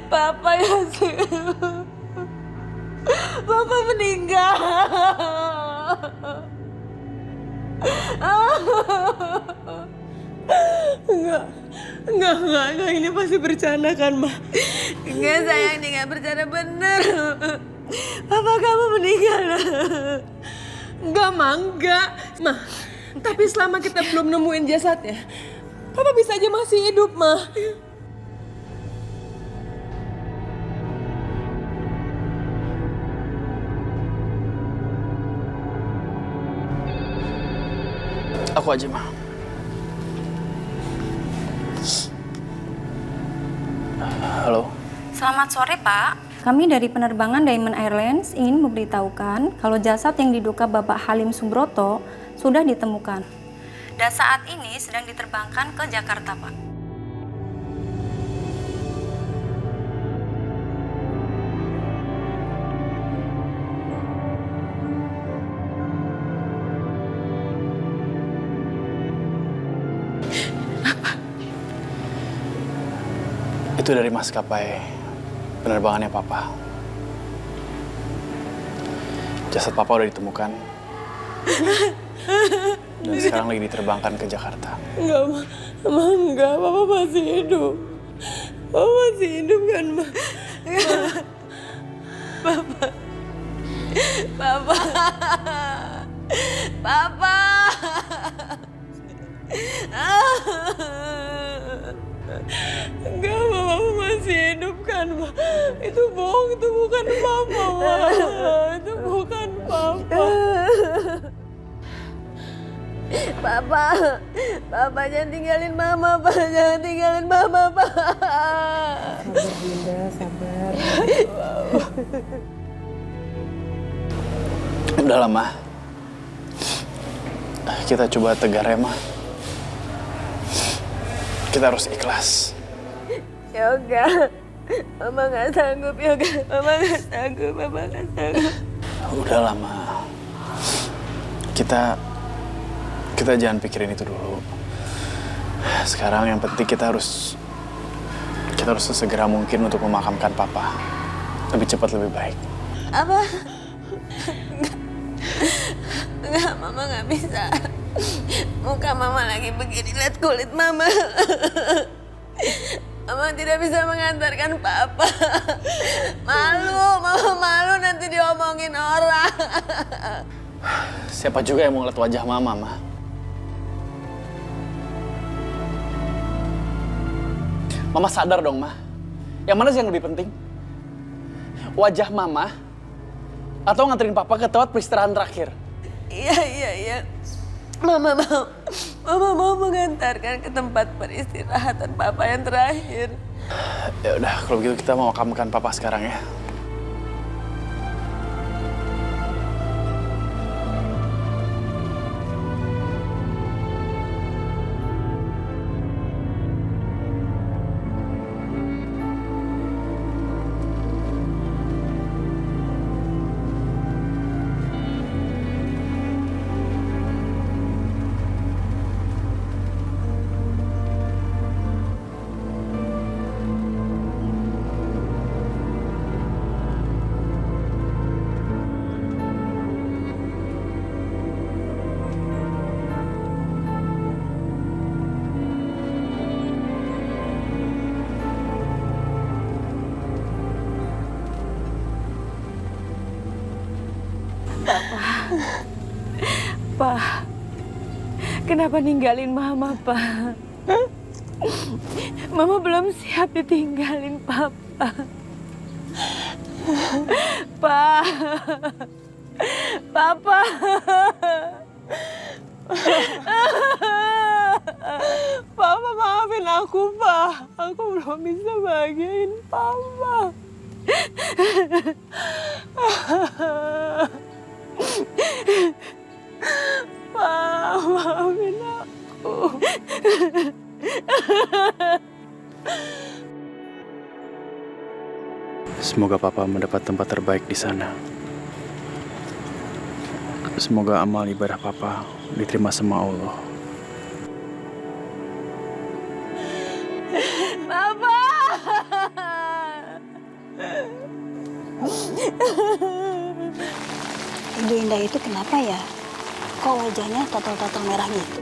Papa Yasin. Papa meninggal. Enggak, ini pasti bercanda kan, Ma? Enggak sayang, ini enggak bercanda bener. Papa kamu meninggal. Enggak, Ma, enggak. Ma, tapi selama kita belum nemuin jasadnya, Papa bisa aja masih hidup, Ma. Aku aja, Ma. Halo. Selamat sore, Pak. Kami dari penerbangan Diamond Airlines ingin memberitahukan kalau jasad yang diduga Bapak Halim Subroto sudah ditemukan. Dan saat ini sedang diterbangkan ke Jakarta, Pak. Itu dari maskapai penerbangannya Papa. Jasad Papa udah ditemukan. Dan sekarang lagi diterbangkan ke Jakarta. Enggak, Ma, enggak. Papa masih hidup. Papa masih hidup kan, Ma? Papa. Papa. Papa. Enggak, Ma, Papa masih hidup kan, Ma? Itu bohong, itu bukan Papa, Ma. Itu bukan Papa. Papa jangan tinggalin Mama, Pak. Jangan tinggalin Mama, Pak. Sabar, Dinda, sabar. Udah lama. Kita coba tegar ya, Ma. Kita harus ikhlas. Yoga, Mama nggak sanggup, Yoga. Mama nggak sanggup, Mama nggak sanggup. Udah lama. Kita jangan pikirin itu dulu. Sekarang yang penting kita harus sesegera mungkin untuk memakamkan Papa. Lebih cepat lebih baik. Apa? Enggak, Mama nggak bisa. Muka Mama lagi begini, lihat kulit Mama. Mama tidak bisa mengantarkan Papa. Malu, Mama malu nanti diomongin orang. Siapa juga yang mau ngeliat wajah Mama, Ma? Mama sadar dong, Ma. Yang mana sih yang lebih penting? Wajah Mama atau nganterin Papa ke tempat peristirahatan terakhir? Iya. Mama mau mengantarkan ke tempat peristirahatan Papa yang terakhir. Ya udah, kalau gitu kita mau makamkan Papa sekarang ya. Pa, kenapa ninggalin Mama, Pa? Mama belum siap ditinggalin Papa. Pa, Papa. Papa maafin aku, Pa. Aku belum bisa bahagiain Papa. Pa, maafin aku. Semoga Papa mendapat tempat terbaik di sana. Semoga amal ibadah Papa diterima sama Allah. Papa! Ibu Indah itu kenapa ya? Kok wajahnya total-total merah gitu?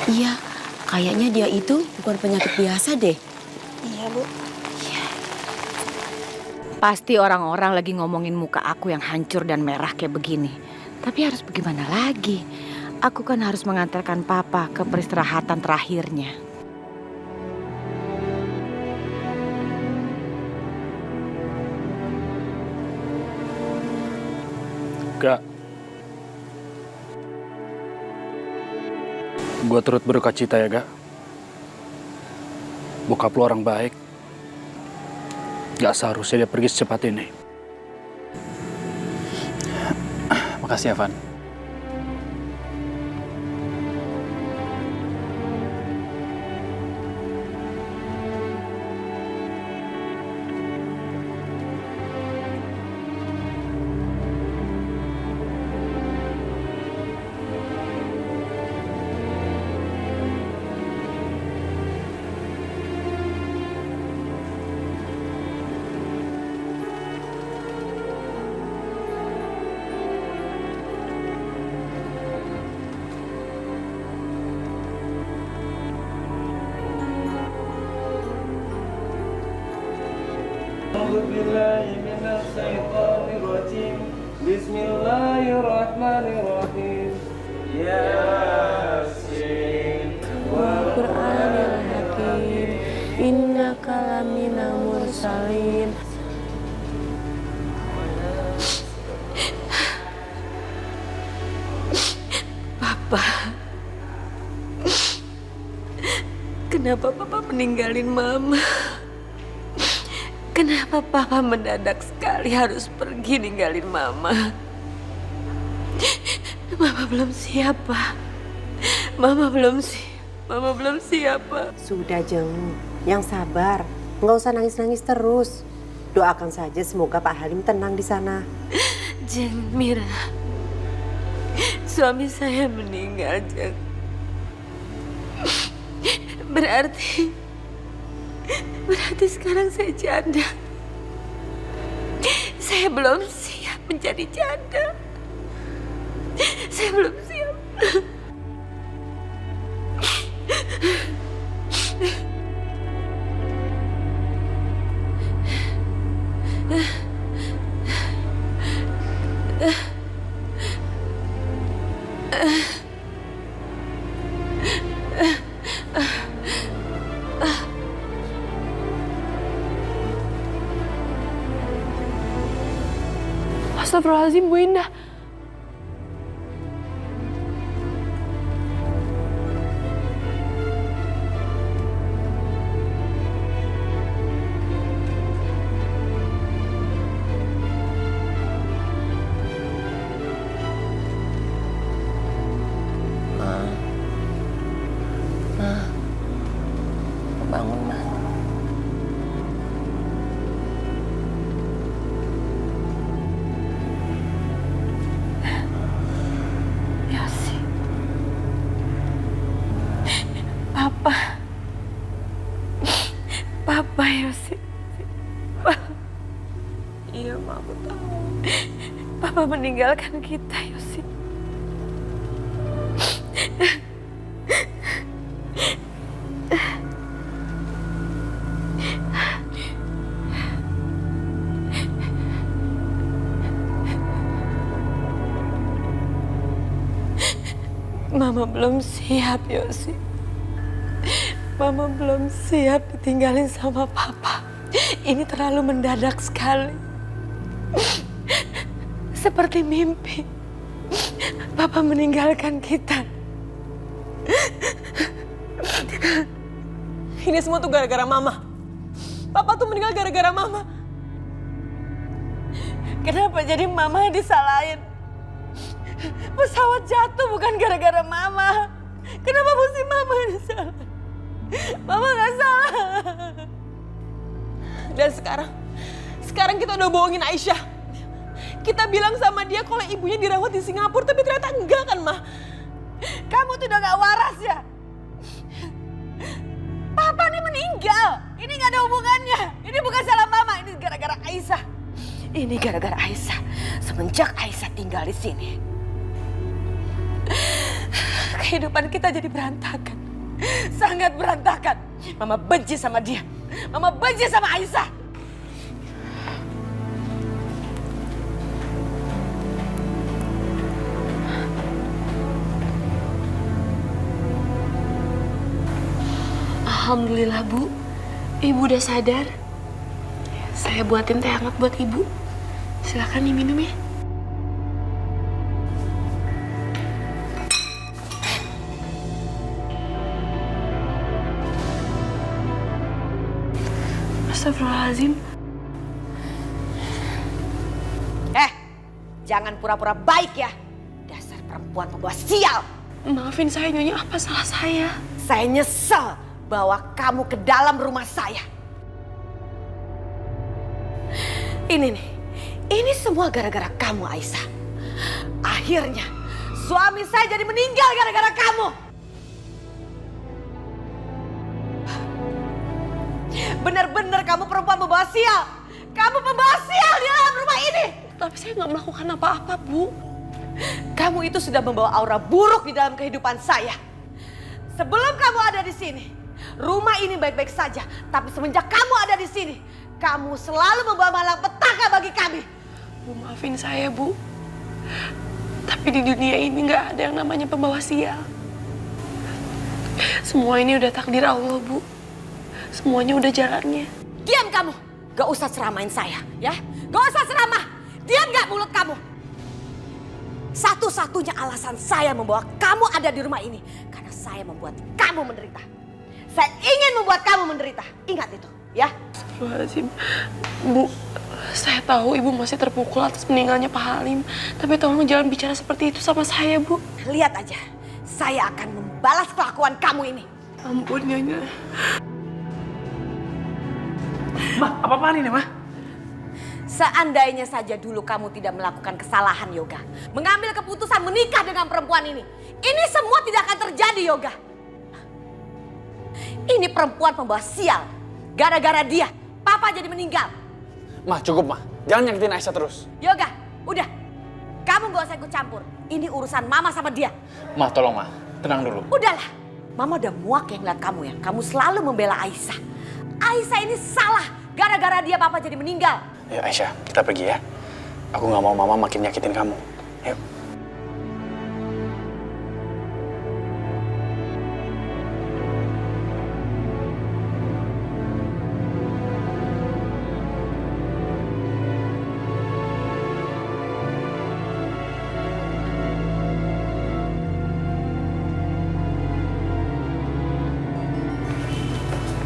Iya, kayaknya dia itu bukan penyakit biasa deh. Iya, Bu. Pasti orang-orang lagi ngomongin muka aku yang hancur dan merah kayak begini. Tapi harus bagaimana lagi? Aku kan harus mengantarkan Papa ke peristirahatan terakhirnya. Gak. Gue turut berduka cita ya, Gak. Bokap lo orang baik. Gak seharusnya dia pergi secepat ini. Makasih ya, Van. Bismillahirrahmanirrahim. Yasin wal Qur'anil Hakim. Innaka laminal mursalin. Kenapa Papa meninggalin Mama? Kenapa Papa mendadak sekali harus pergi ninggalin Mama? Mama belum siap, Pak. Mama belum siap, Pak. Sudah, Jeng. Yang sabar. Nggak usah nangis-nangis terus. Doakan saja semoga Pak Halim tenang di sana. Jeng, Mira. Suami saya meninggal, Jeng. Berarti sekarang saya janda. Saya belum siap menjadi janda. Saya belum siap. Astagfirullahaladzim, Bu Indah. Bangun, Ma. Yosi. Papa Yosi. Iya, Ma, aku tahu. Papa meninggalkan kita, Yosi. Mama belum siap, Yosi. Mama belum siap ditinggalin sama Papa. Ini terlalu mendadak sekali. Seperti mimpi. Papa meninggalkan kita. Ini semua tuh gara-gara Mama. Papa tuh meninggal gara-gara Mama. Kenapa jadi Mama yang disalahin? Pesawat jatuh bukan gara-gara Mama. Kenapa mesti Mama yang salah? Mama gak salah. Dan sekarang kita udah bohongin Aisyah. Kita bilang sama dia kalau ibunya dirawat di Singapura, tapi ternyata enggak kan, Ma? Kamu tuh udah gak waras ya? Papa nih meninggal. Ini nggak ada hubungannya. Ini bukan salah Mama, ini gara-gara Aisyah. Ini gara-gara Aisyah. Semenjak Aisyah tinggal di sini, kehidupan kita jadi berantakan. Sangat berantakan. Mama benci sama dia. Mama benci sama Aisyah. Alhamdulillah Bu, Ibu udah sadar. Saya buatin teh hangat buat Ibu. Silakan diminum ya. Astagfirullahaladzim. Jangan pura-pura baik ya. Dasar perempuan pembawa sial. Maafin saya Nyonya, apa salah saya? Saya nyesel bawa kamu ke dalam rumah saya. Ini nih, ini semua gara-gara kamu Aisyah. Akhirnya suami saya jadi meninggal gara-gara kamu. Benar-benar kamu perempuan pembawa sial. Kamu pembawa sial di dalam rumah ini. Tapi saya nggak melakukan apa-apa, Bu. Kamu itu sudah membawa aura buruk di dalam kehidupan saya. Sebelum kamu ada di sini, rumah ini baik-baik saja. Tapi semenjak kamu ada di sini, kamu selalu membawa malapetaka bagi kami. Bu, maafin saya, Bu. Tapi di dunia ini nggak ada yang namanya pembawa sial. Semua ini udah takdir Allah, Bu. Semuanya udah jalannya. Diam kamu. Gak usah ceramain saya, ya. Gak usah ceramah. Diam gak mulut kamu. Satu-satunya alasan saya membawa kamu ada di rumah ini. Karena saya membuat kamu menderita. Saya ingin membuat kamu menderita. Ingat itu, ya. Astagfirullahaladzim. Bu, saya tahu Ibu masih terpukul atas meninggalnya Pak Halim. Tapi tolong jangan bicara seperti itu sama saya, Bu. Lihat aja. Saya akan membalas kelakuan kamu ini. Ampun, Nyonya. Ma, apa-apaan ini, Ma? Seandainya saja dulu kamu tidak melakukan kesalahan, Yoga. Mengambil keputusan menikah dengan perempuan ini. Ini semua tidak akan terjadi, Yoga. Ini perempuan pembawa sial. Gara-gara dia, Papa jadi meninggal. Ma, cukup, Ma. Jangan nyakitin Aisyah terus. Yoga, udah. Kamu gak usah ikut campur. Ini urusan Mama sama dia. Ma, tolong, Ma. Tenang dulu. Udahlah. Mama udah muak yang ngeliat kamu ya. Kamu selalu membela Aisyah. Aisyah ini salah. Gara-gara dia Papa jadi meninggal. Ayo Aisyah, kita pergi ya. Aku gak mau Mama makin nyakitin kamu. Yuk.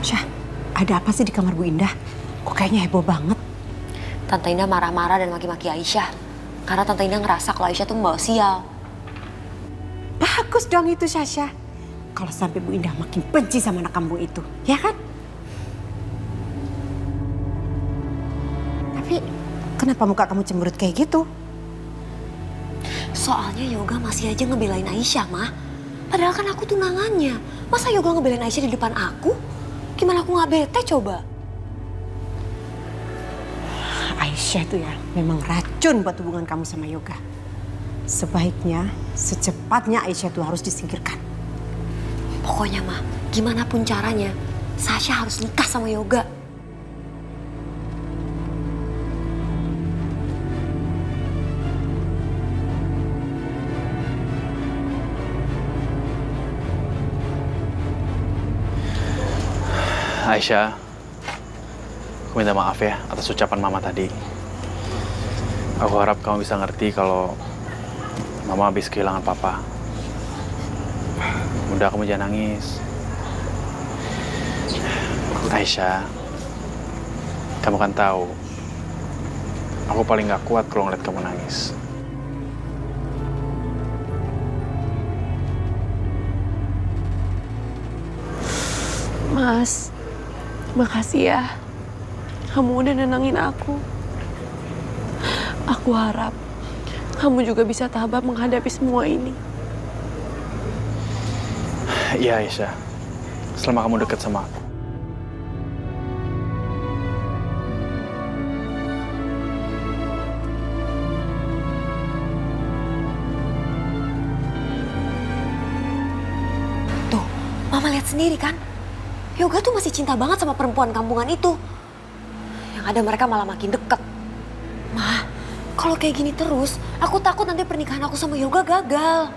Syah, ada apa sih di kamar Bu Indah? Kok kayaknya heboh banget? Tante Indah marah-marah dan maki-maki Aisyah. Karena Tante Indah ngerasa kalau Aisyah tuh membawa sial. Bagus dong itu, Syasha. Kalau sampai Bu Indah makin benci sama anak kampung itu, ya kan? Tapi kenapa muka kamu cemberut kayak gitu? Soalnya Yoga masih aja ngebelain Aisyah, Ma. Padahal kan aku tunangannya. Masa Yoga ngebelain Aisyah di depan aku? Gimana aku gak bete coba? Aisyah itu ya memang racun buat hubungan kamu sama Yoga. Sebaiknya secepatnya Aisyah itu harus disingkirkan. Pokoknya Ma, gimana pun caranya, Sasha harus nikah sama Yoga. Aisyah, aku minta maaf ya atas ucapan Mama tadi. Aku harap kamu bisa ngerti kalau Mama habis kehilangan Papa. Udah, kamu jangan nangis. Aisyah, kamu kan tahu, aku paling gak kuat kalau ngeliat kamu nangis. Mas, makasih ya. Kamu udah nenangin aku. Aku harap kamu juga bisa tabah menghadapi semua ini. Iya Aisyah, selama kamu deket sama aku, Mama lihat sendiri kan, Yoga tuh masih cinta banget sama perempuan kampungan itu. Yang ada mereka malah makin deket. Ma, kalau kayak gini terus, aku takut nanti pernikahan aku sama Yoga gagal.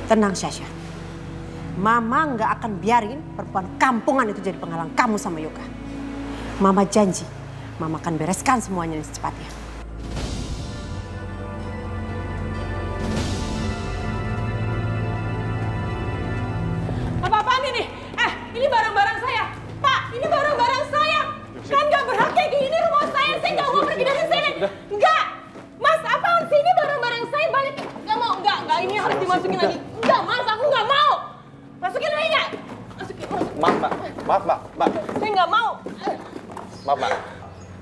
Tenang, Sasha. Mama nggak akan biarin perempuan kampungan itu jadi penghalang kamu sama Yoga. Mama janji, Mama akan bereskan semuanya secepatnya. Apa-apaan ini? Ini barang-barang saya. Pak, ini barang-barang saya. Kan nggak berhak kayak gini rumah saya. Saya nggak mau pergi dari sini. Enggak. Mas, apaan sih? Ini barang-barang saya balik. Nggak mau. Enggak. Ini harus dimasukin lagi. Enggak, Mas. Aku nggak mau. Masukin lagi nggak? Masukin. Maaf, Mbak. Saya nggak mau. Maaf, Mbak.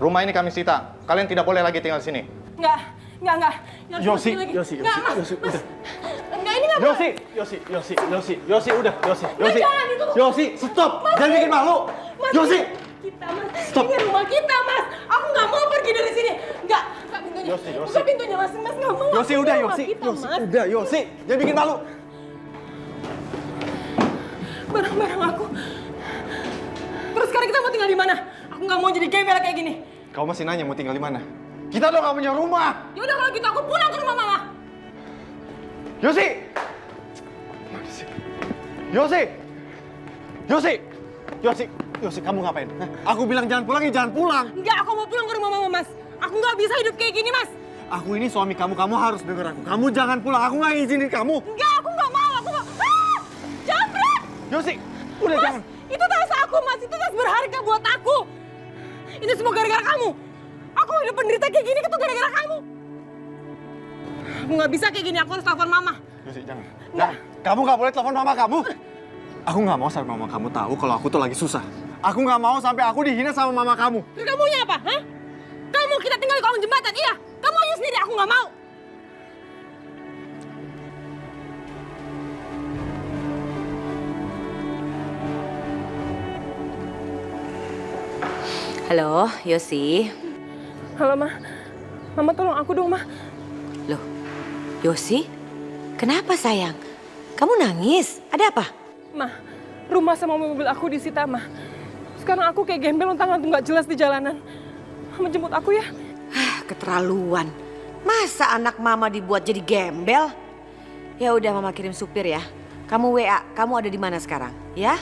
Rumah ini kami sita. Kalian tidak boleh lagi tinggal di sini. Enggak. Yosi, Masukin lagi. Yosi, Nggak, Yosi, Mas. Yosi, Mas. udah. Enggak, ini nggak boleh. Yosi, udah, Yosi. jangan, itu tuh. Yosi, stop. Jangan bikin malu. Mas, Yosi. Kita, Mas. Stop. Ini rumah kita, Mas. Aku nggak mau pergi dari sini. Enggak. Buka pintunya. Yosi. Buka pintunya, Mas. Mas nggak mau. Yosi, Ini udah, rumah Yosi. kita, Yosi, Mas. udah, Yosi. Jangan bikin malu. Barang-barang aku. Terus sekarang kita mau tinggal di mana? Aku nggak mau jadi gembel kayak gini. Kau masih nanya mau tinggal di mana? Kita udah gak punya rumah. Ya udah kalau gitu aku pulang ke rumah Mama. Yosi! Yosi, kamu ngapain? Hah? Aku bilang jangan pulang, ya jangan pulang. Enggak, aku mau pulang ke rumah Mama, Mas. Aku nggak bisa hidup kayak gini, Mas. Aku ini suami kamu harus denger aku. Kamu jangan pulang, aku nggak izinin kamu. Enggak, aku nggak mau. Aku nggak. Jambret! Yosi, udah Mas, jangan. itu tas aku, Mas. Itu tas berharga buat aku. Ini semua gara-gara kamu. Aku udah penderita kayak gini itu gara-gara kamu. Aku nggak bisa kayak gini. Aku harus telepon Mama. Yosi, jangan. Jangan. Kamu nggak boleh telepon mama kamu. Aku nggak mau sampai mama kamu tahu kalau aku tuh lagi susah. Aku nggak mau sampai aku dihina sama mama kamu. Terus kamu maunya apa? Hah? Kamu kita tinggal di kolong jembatan, iya? Kamu maunya sendiri, aku nggak mau. Halo, Yosi. Halo, Ma. Mama tolong aku dong, Ma. Loh, Yosi? Kenapa sayang? Kamu nangis? Ada apa? Ma, rumah sama mobil aku disita, Ma. Sekarang aku kayak gembel untangan nggak jelas di jalanan. Mama jemput aku ya. Keterlaluan. Masa anak mama dibuat jadi gembel? Ya udah mama kirim supir ya. Kamu WA, kamu ada di mana sekarang? Ya?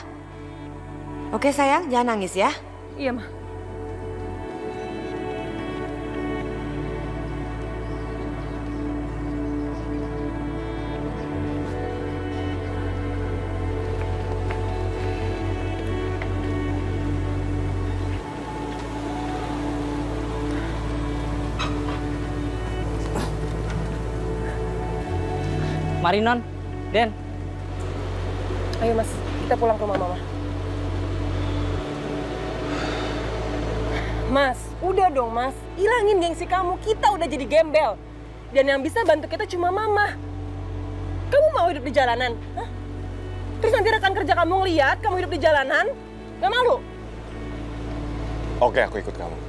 Oke sayang, jangan nangis ya. Iya, Ma. Mari Non, Den. Ayo, Mas. Kita pulang ke rumah Mama. Mas, udah dong, Mas. Ilangin gengsi kamu. Kita udah jadi gembel. Dan yang bisa bantu kita cuma Mama. Kamu mau hidup di jalanan? Hah? Terus nanti rekan kerja kamu ngeliat kamu hidup di jalanan? Gak malu? Oke, aku ikut kamu.